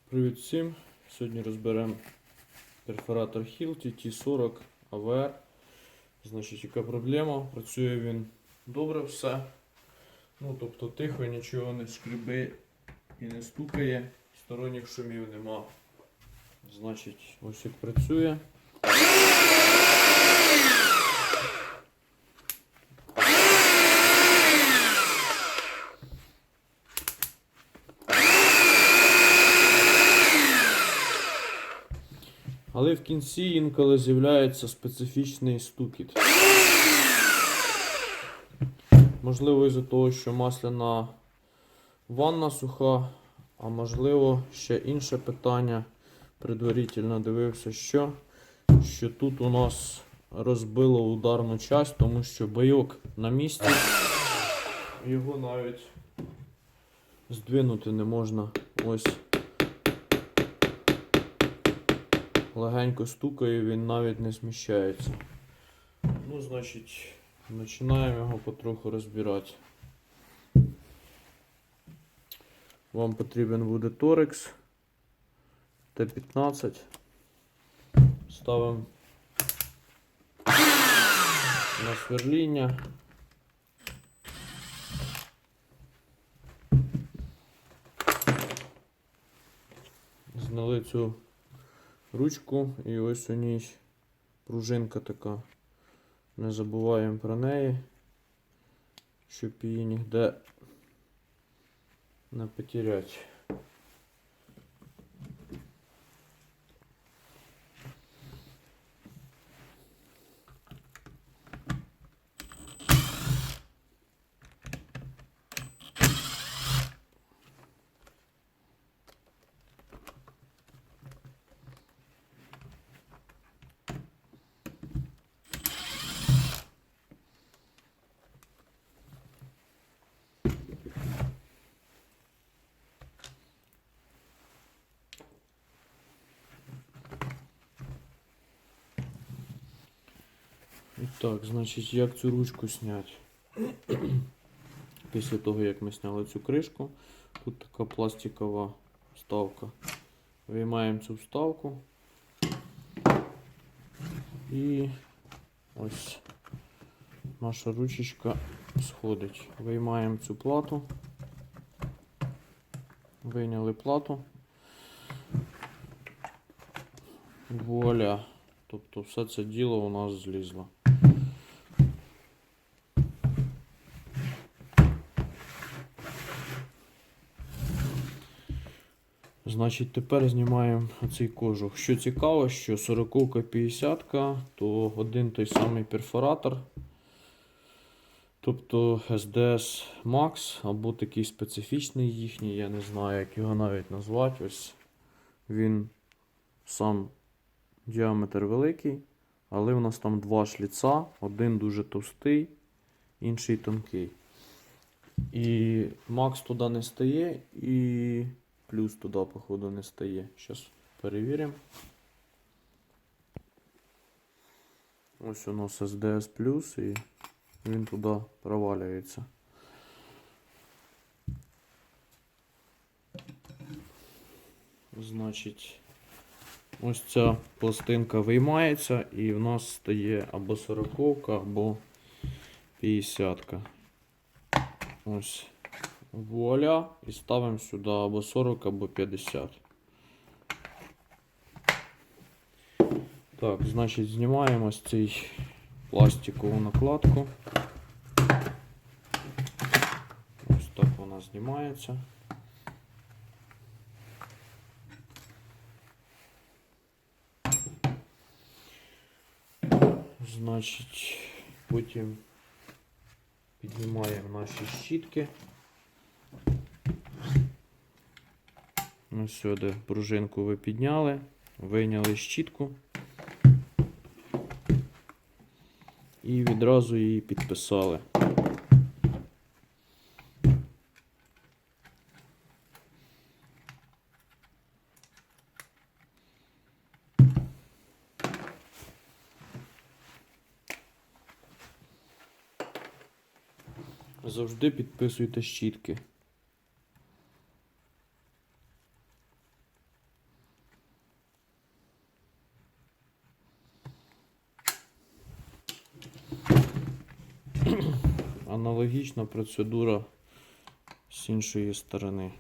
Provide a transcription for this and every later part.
Привіт всім! Сьогодні розберемо перфоратор Hilti T40 AVR. Значить, яка проблема? Працює він добре все. Тобто тихо, нічого не скребе і не стукає, сторонніх шумів нема. Значить, ось як працює. Але в кінці інколи з'являється специфічний стукіт. Можливо, із-за того, що масляна ванна суха, а можливо, ще інше питання. Предварительно дивився, що тут у нас розбило ударну часть, тому що байок на місці. Його навіть здвинути не можна. Ось. Легенько стукає, він навіть не зміщається. Значить, починаємо його потроху розбирати. Вам потрібен буде торекс Т-15. Ставимо на сверління. Зняли цю ручку і ось у ній пружинка така. Не забуваємо про неї, щоб її ніде не потеряти. І так, значить, як цю ручку зняти? Після того, як ми зняли цю кришку, тут така пластикова вставка. Виймаємо цю вставку і ось наша ручечка сходить. Виймаємо цю плату, вийняли плату. Вуаля! Тобто все це діло у нас злізло. Значить, тепер знімаємо оцей кожух. Що цікаво, що 40-ка, 50-ка, то один той самий перфоратор. Тобто SDS Max, або такий специфічний їхній, я не знаю, як його навіть назвати. Ось він сам діаметр великий, але в нас там два шліца, один дуже товстий, інший тонкий. І Max туди не стає, і плюс туди, походу, не стає. Зараз перевіримо. Ось у нас SDS плюс, і він туди провалюється. Значить, ось ця пластинка виймається, і в нас стає або 40-ка, або 50-ка. Ось. Вуаля, і ставимо сюди або 40, або 50. Так, значить, знімаємо з цей пластикову накладку. Ось так вона знімається. Значить, потім піднімаємо наші щітки. Ось сюди пружинку ви підняли, вийняли щітку і відразу її підписали. Завжди підписуйте щітки. Аналогічна процедура з іншої сторони.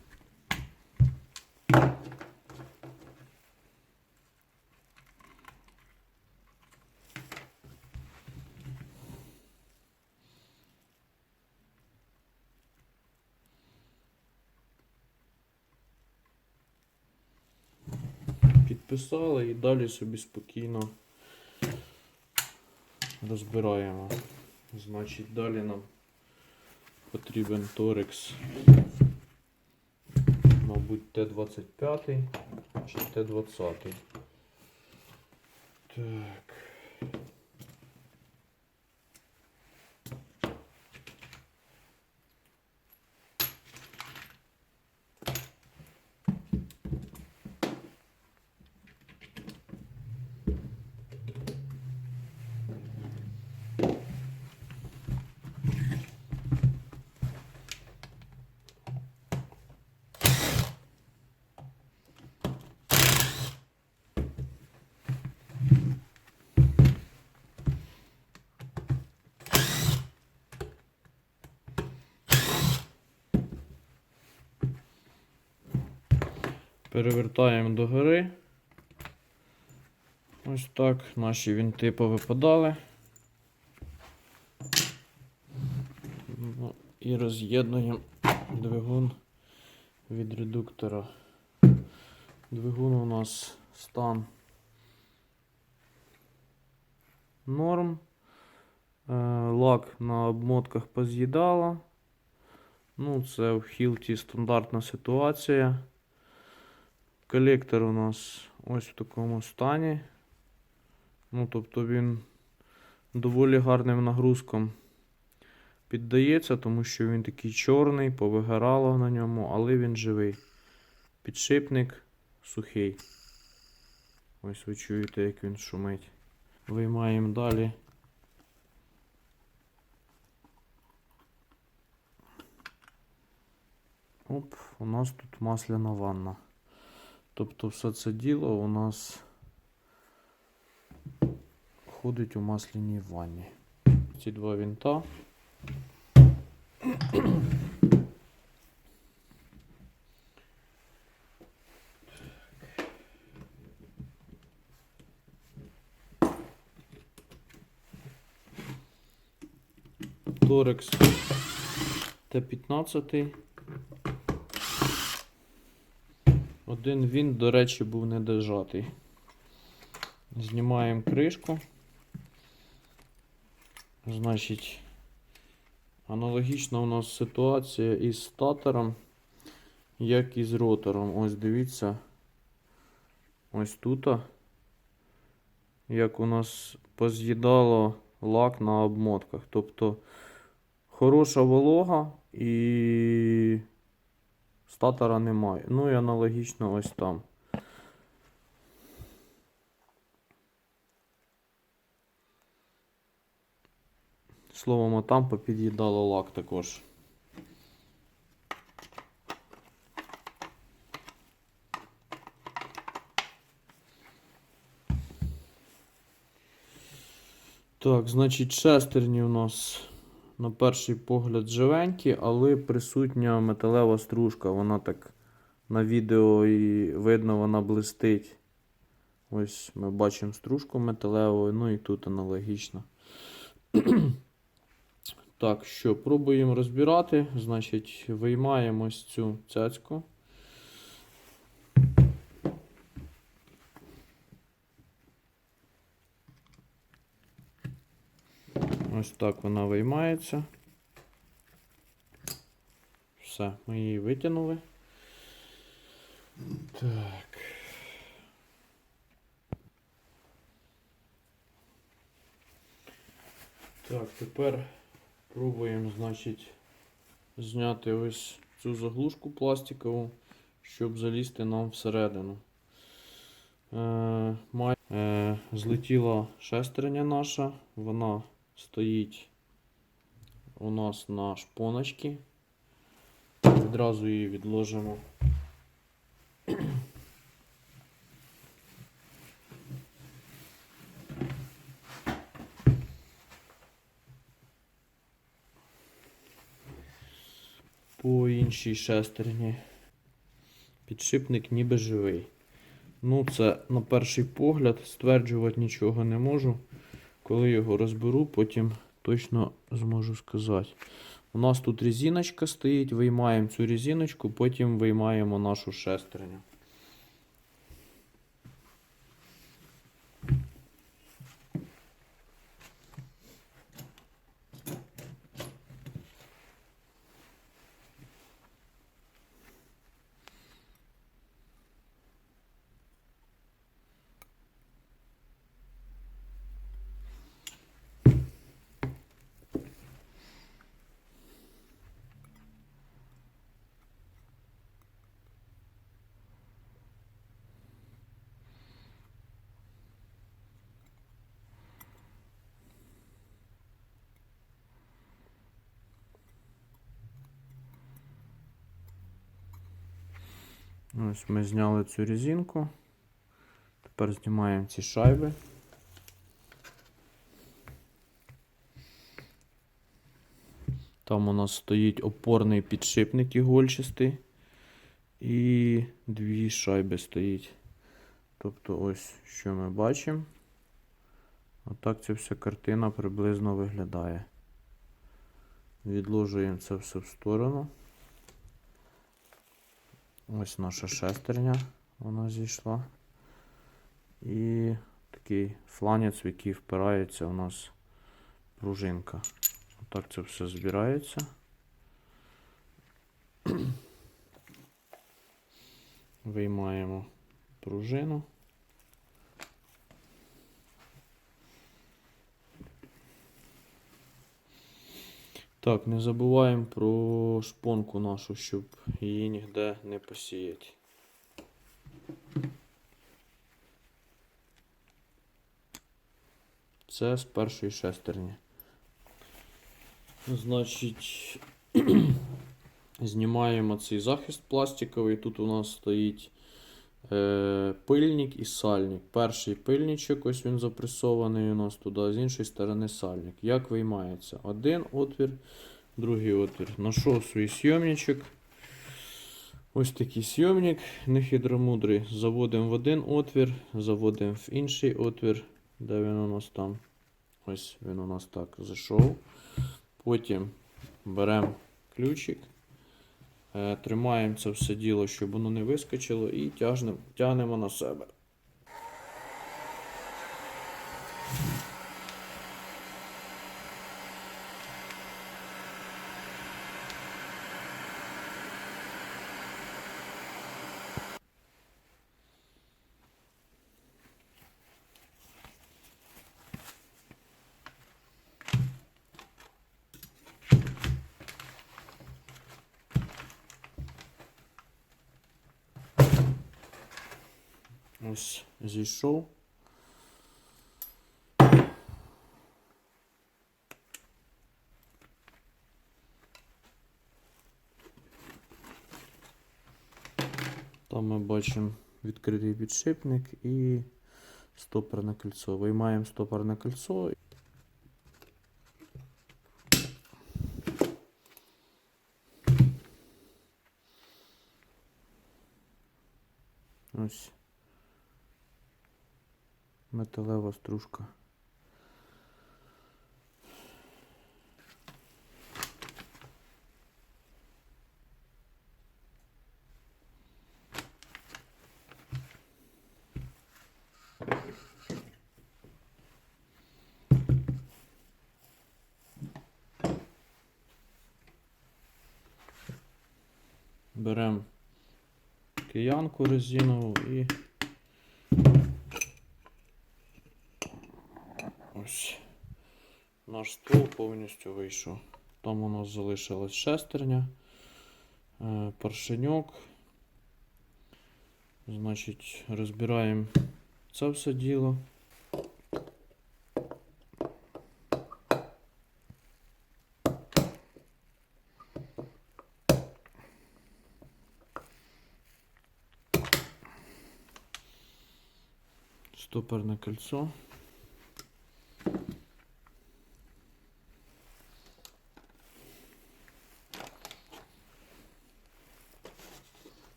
Підписали і далі собі спокійно розбираємо. Значить, далі нам потрібен торекс, мабуть, Т-25 чи Т-20. Так. Перевертаємо догори. Ось так, наші вінти повипадали. Ну, і роз'єднуємо двигун від редуктора. Двигун у нас стан норм. Лак на обмотках поз'їдало. Ну, це в Хілті стандартна ситуація. Колектор у нас ось в такому стані. Ну, тобто він доволі гарним нагрузком піддається, тому що він такий чорний, повигорало на ньому, але він живий. Підшипник сухий. Ось ви чуєте, як він шумить. Виймаємо далі. Оп, у нас тут масляна ванна. Тобто все це діло у нас ходить у масляній ванні. Ці два винта. Торекс Т-15. Один він, до речі, був не дожатий. Знімаємо кришку. Значить, аналогічна у нас ситуація із статором, як і з ротором. Ось дивіться, ось тут, як у нас поз'їдало лак на обмотках. Тобто хороша волога і статора немає. Ну і аналогічно ось там. Словом, там попід'їдало лак також. Так, значить, шестерні у нас на перший погляд живенькі, але присутня металева стружка. Вона так на відео і видно, вона блистить. Ось ми бачимо стружку металеву, ну і тут аналогічно. Так, що, пробуємо розбирати. Значить, виймаємо ось цю цяцьку. Ось так вона виймається. Все, ми її витягнули. Так. Так, тепер пробуємо, значить, зняти ось цю заглушку пластикову, щоб залізти нам всередину. Злетіла шестерня наша, вона стоїть у нас на шпоночці. Відразу її відложимо. по іншій шестерні. Підшипник ніби живий. Ну, це на перший погляд, стверджувати нічого не можу. Коли його розберу, потім точно зможу сказати. У нас тут резиночка стоїть, виймаємо цю резиночку, потім виймаємо нашу шестерню. Ось ми зняли цю резинку. Тепер знімаємо ці шайби. Там у нас стоїть опорний підшипник ігольчастий. І дві шайби стоїть. Тобто ось що ми бачимо. Отак ця вся картина приблизно виглядає. Відложуємо це все в сторону. Ось наша шестерня, вона зійшла. І такий фланець, в який впирається у нас пружинка. Отак це все збирається. Виймаємо пружину. Так, не забуваємо про шпонку нашу, щоб її ніде не посіяти. Це з першої шестерні. Значить, знімаємо цей захист пластиковий. Тут у нас стоїть пильник і сальник. Перший пильничок, ось він запресований у нас туди, з іншої сторони сальник. Як виймається? Один отвір, другий отвір. Нашов свій сйомничок. Ось такий сйомник, не хитромудрий. Заводимо в один отвір, заводимо в інший отвір. Де він у нас там? Ось він у нас так зайшов. Потім беремо ключик, тримаємо це все діло, щоб воно не вискочило, і тягнемо на себе. Ось зійшов. Там ми бачимо відкритий підшипник і стопорне кільцо. Виймаємо стопорне кільцо. Ось металева стружка. Беремо киянку резинову і ось наш ствол повністю вийшов. Там у нас залишилась шестерня, поршеньок. Значить, розбираємо це все діло. Стопорне кольцо.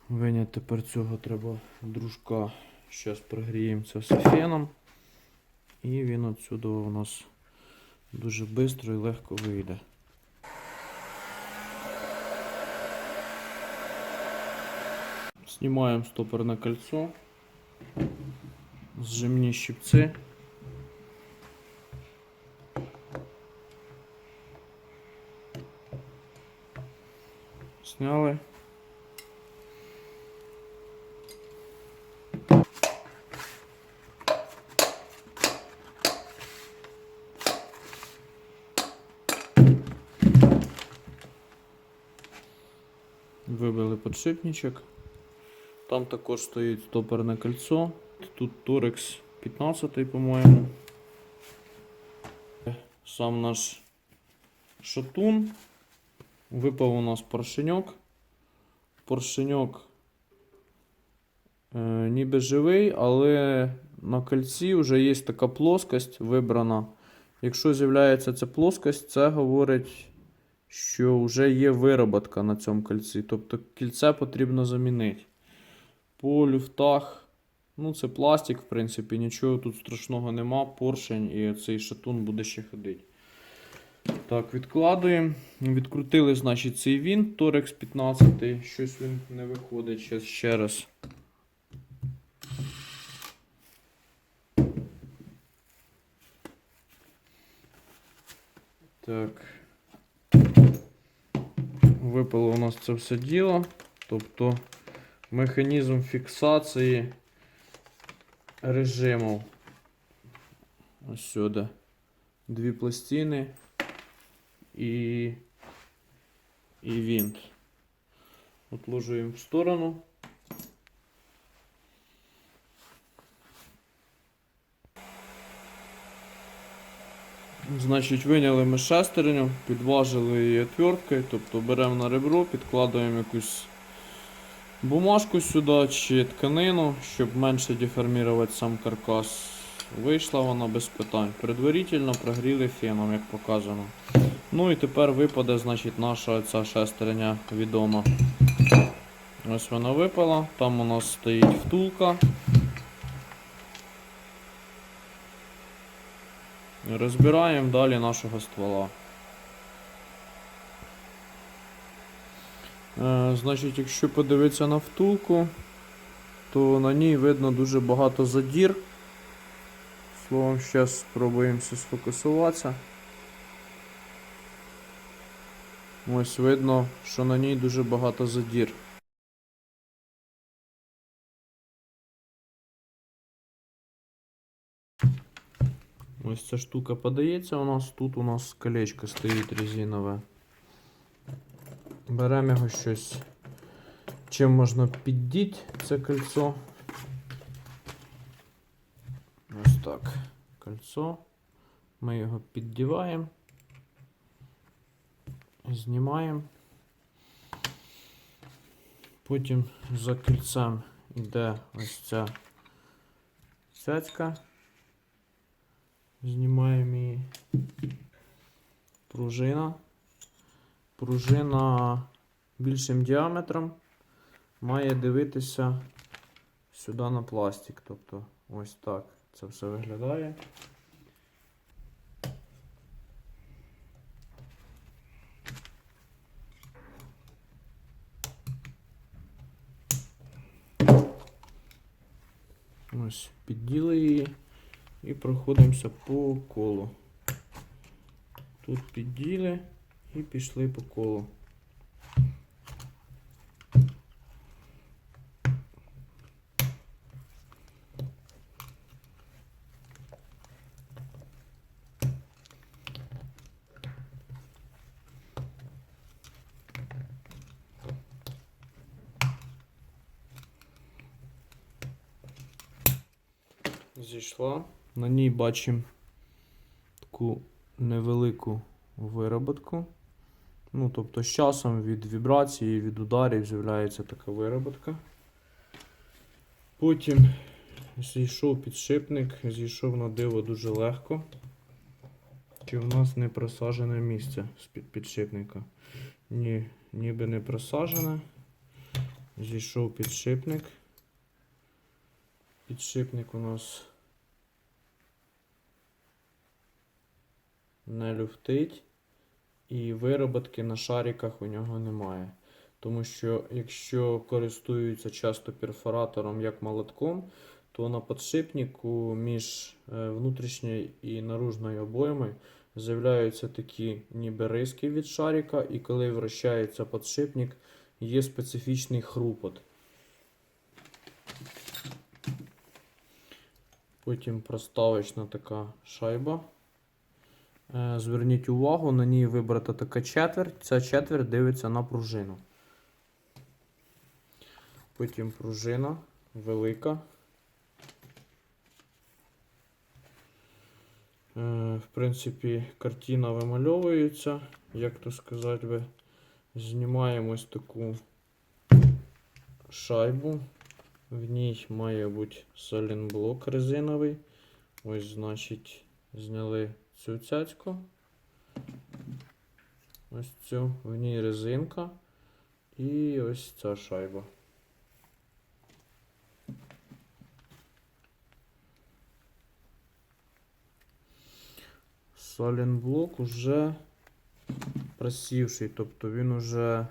Виняти тепер цього треба дружка. Зараз прогріємо це все феном. І він отсюди у нас дуже швидко і легко вийде. Знімаємо стопорне кольцо. Зжимні щипці. Сняли. Вибили підшипничок. Там також стоїть стопорне кольцо. Тут Торекс 15, по-моєму. Сам наш шатун. Випав у нас поршеньок. Поршеньок ніби живий, але на кольці вже є така плоскость вибрана. Якщо з'являється ця плоскость, це говорить, що вже є вироботка на цьому кільці. Тобто кільце потрібно замінити. По люфтах, ну це пластик, в принципі, нічого тут страшного нема. Поршень і цей шатун буде ще ходити. Так, відкладуємо. Відкрутили, значить, цей винт Торекс 15. Щось він не виходить. Зараз ще раз. Так. Випало у нас це все діло. Тобто механізм фіксації режимів. Ось сюди. Дві пластини і винт. Отложуємо в сторону. Значить, виняли ми шестерню, підважили її отверткою, тобто беремо на ребро, підкладаємо якусь бумажку сюди чи тканину, щоб менше деформувати сам каркас. Вийшла вона без питань. Предварительно прогріли феном, як показано. Ну і тепер випаде, значить, наша ця шестерня відома. Ось вона випала, там у нас стоїть втулка. Розбираємо далі нашого ствола. Значить, якщо подивитися на втулку, то на ній видно дуже багато задір. Словом, зараз спробуємо сфокусуватися. Ось видно, що на ній дуже багато задір. Ось ця штука подається у нас. Тут у нас колечко стоїть резинове. Беремо його щось, чим можна піддіти це кольцо. Ось так. Кольцо. Ми його піддіваємо. Знімаємо. Потім за кільцем йде ось ця цяцька. Знімаємо її. Пружина. Пружина більшим діаметром має дивитися сюди на пластик. Тобто ось так це все виглядає. Ось, підділи її і проходимося по колу. Тут підділи і пішли по колу. Зійшла. На ній бачимо таку невелику вироботку. Ну, тобто з часом від вібрації, від ударів з'являється така вироботка. Потім зійшов підшипник, зійшов на диво дуже легко. Чи в нас не просаджене місце з підшипника? Ні, ніби не просаджене. Зійшов підшипник. Підшипник у нас не люфтить. І вироботки на шариках у нього немає. Тому що якщо користуються часто перфоратором як молотком, то на підшипнику між внутрішньою і наружною обоймою з'являються такі ніби риски від шарика, і коли вращається підшипник, є специфічний хрупот. Потім проставочна така шайба. Зверніть увагу, на ній вибрата така четверть. Ця четверть дивиться на пружину. Потім пружина велика. В принципі, картина вимальовується, як то сказати би. Знімаємо ось таку шайбу. В ній має бути салінблок резиновий. Ось, значить, зняли цю цяцьку. Ось цю. В ній резинка. І ось ця шайба. Салінблок уже просівший, тобто він уже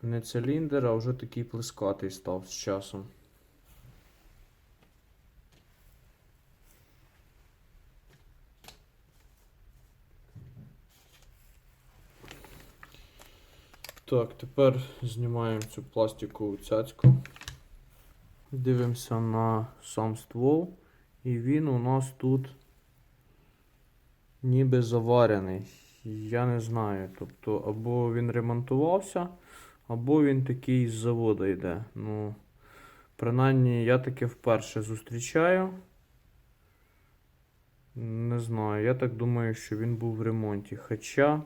не циліндр, а вже такий плескатий став з часом. Так, тепер знімаємо цю пластикову цяцьку. Дивимося на сам ствол, і він у нас тут ніби заварений. Я не знаю, тобто або він ремонтувався, або він такий з заводу йде. Ну, принаймні, я таке вперше зустрічаю. Не знаю, я так думаю, що він був в ремонті. Хоча,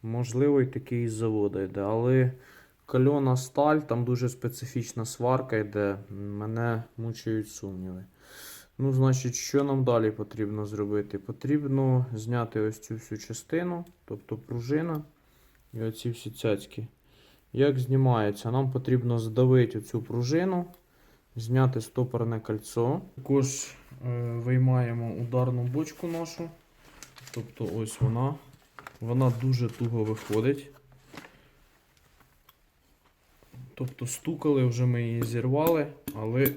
можливо, і такий з заводу йде. Але кальона сталь, там дуже специфічна сварка йде. Мене мучають сумніви. Ну, значить, що нам далі потрібно зробити? Потрібно зняти ось цю всю частину, тобто пружина і оці всі цяцьки. Як знімається? Нам потрібно здавити оцю пружину, зняти стопорне кольцо. Також виймаємо ударну бочку нашу. Тобто ось вона. Вона дуже туго виходить. Тобто стукали, вже ми її зірвали, але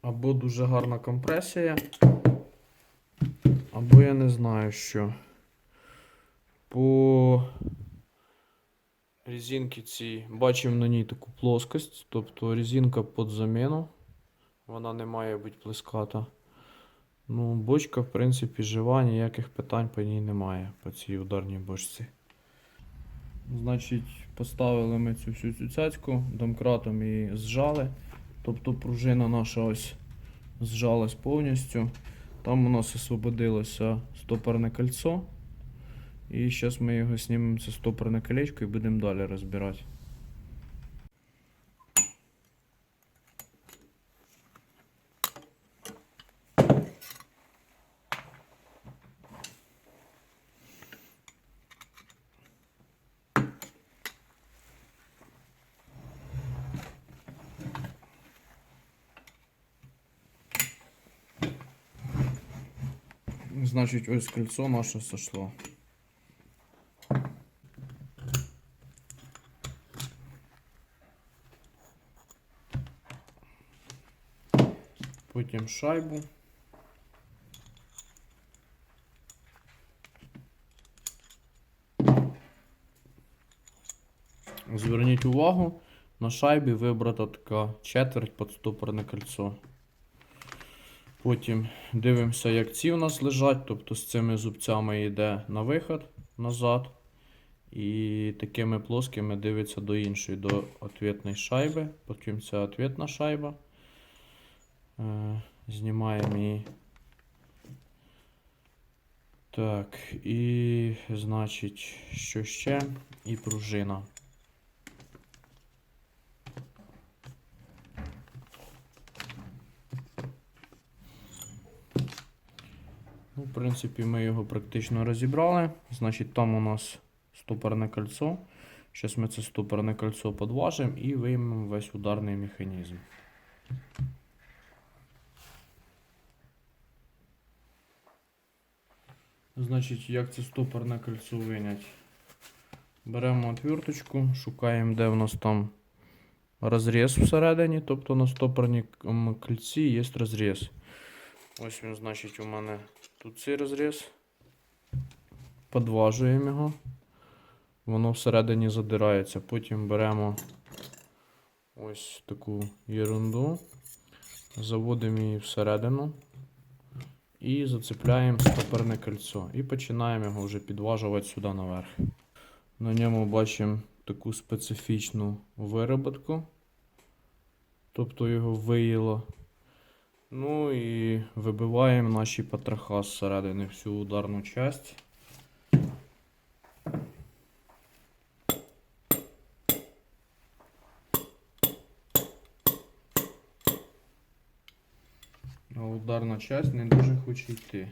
або дуже гарна компресія, або я не знаю що. По резинці цій бачимо на ній таку плоскость, тобто резинка під заміну. Вона не має бути плеската. Ну, бочка, в принципі, жива, ніяких питань по ній немає, по цій ударній бочці. Значить, поставили ми цю всю цю цяцьку, домкратом її зжали. Тобто пружина наша ось зжалась повністю. Там у нас освободилося стопорне кольцо. І зараз ми його знімемо, це стопорне колечко, і будемо далі розбирати. Значить, ось кольцо наше сошло. Потім шайбу. Зверніть увагу, на шайбі вибрата така четверть під стопорне кольцо. Потім дивимося, як ці у нас лежать, тобто з цими зубцями йде на виход назад. І такими плоскими дивиться до іншої, до ответної шайби. Потім ця ответна шайба. Знімаємо її. Так, і значить, що ще? І пружина. Ну, в принципі, ми його практично розібрали. Значить, там у нас стопорне кольцо. Зараз ми це стопорне кольцо підважимо і виймемо весь ударний механізм. Значить, як це стопорне кольцо виняти? Беремо отверточку, шукаємо, де в нас там розріз всередині, тобто на стопорному кільці є розріз. Ось він, значить, у мене тут цей розріз. Подважуємо його. Воно всередині задирається. Потім беремо ось таку ерунду, заводимо її всередину і зацепляємо стопорне кольцо. І починаємо його вже підважувати сюди наверх. На ньому бачимо таку специфічну вироботку, тобто його виїло. Ну і вибиваємо наші потроха зсередини, всю ударну часть. А ударна часть не дуже хоче йти.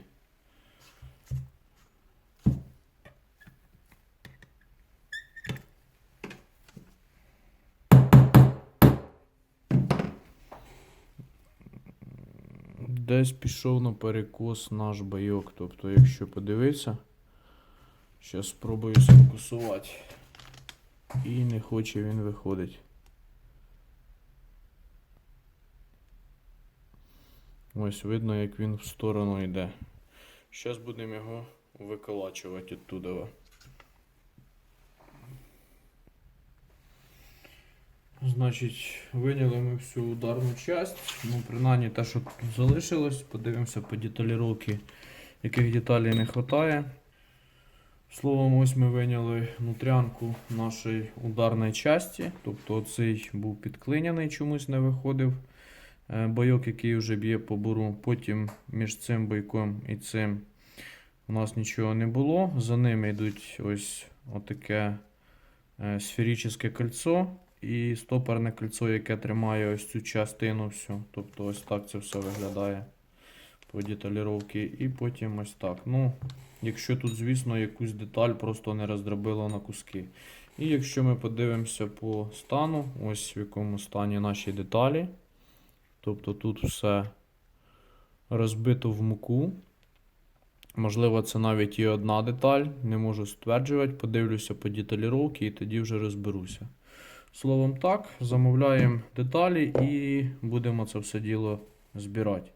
Десь пішов на перекос наш байок. Тобто, якщо подивитися, зараз спробую сфокусувати. І не хоче він виходить. Ось видно, як він в сторону йде. Зараз будемо його виколачувати оттуда. Значить, виняли ми всю ударну часть. Ну, принаймні те, що тут залишилось. Подивимося по деталіровці, яких деталей не вистачає. Словом, ось ми виняли внутрянку нашої ударної часті. Тобто оцей був підклиняний, чомусь не виходив. Бойок, який вже б'є по буру. Потім між цим бойком і цим у нас нічого не було. За ними йдуть ось отаке сферичне кольцо. І стопорне кольцо, яке тримає ось цю частину всю. Тобто ось так це все виглядає по деталіровці. І потім ось так. Ну, якщо тут, звісно, якусь деталь просто не роздробило на куски. І якщо ми подивимося по стану, ось в якому стані наші деталі. Тобто тут все розбито в муку. Можливо, це навіть і одна деталь. Не можу стверджувати. Подивлюся по деталіровці і тоді вже розберуся. Словом так, замовляємо деталі і будемо це все діло збирати.